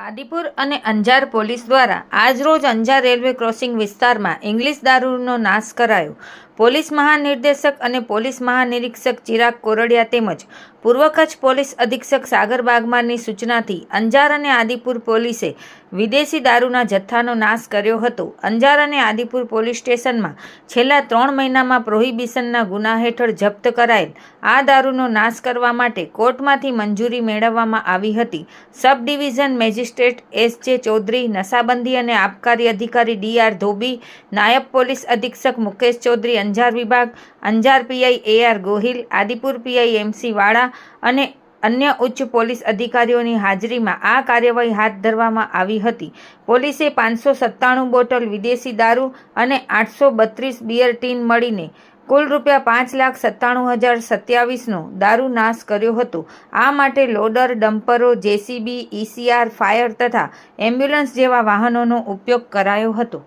આદિપુર અને અંજાર પોલીસ દ્વારા આજરોજ અંજાર રેલવે ક્રોસિંગ વિસ્તારમાં ઇંગ્લિશ દારૂનો નાશ કરાયો. પોલીસ મહાનિર્દેશક અને પોલીસ મહાનિરીક્ષક ચિરાગ કોરડિયા તેમજ પૂર્વ કચ્છ પોલીસ અધિક્ષક સાગર બાગમારની સૂચનાથી અંજાર અને આદિપુર પોલીસે વિદેશી દારૂના જથ્થાનો નાશ કર્યો હતો. અંજાર અને આદિપુર પોલીસ સ્ટેશનમાં છેલ્લા 3 મહિનામાં પ્રોહિબિશનના ગુના હેઠળ જપ્ત કરાયેલ આ દારૂનો નાશ કરવા માટે કોર્ટમાંથી મંજૂરી મેળવવામાં આવી હતી. Sub division magistrate S.J. Chaudhary, નશાબંધી અને આબકારી અધિકારી D.R. ધોબી, નાયબ પોલીસ અધિક્ષક મુકેશ ચૌધરી અંજાર વિભાગ, Anjar PI A.R. Gohil, Adipur PI M.C. વાળા અને અન્ય ઉચ્ચ પોલીસ અધિકારીઓની હાજરીમાં આ કાર્યવાહી હાથ ધરવામાં આવી હતી. પોલીસે 597 બોટલ વિદેશી દારૂ અને 832 બિયર ટીન મળીને કુલ ₹5,97,027નો દારૂ નાશ કર્યો હતો. આ માટે લોડર, ડમ્પરો, JCB, ECR, ફાયર તથા એમ્બ્યુલન્સ જેવા વાહનોનો ઉપયોગ કરાયો હતો.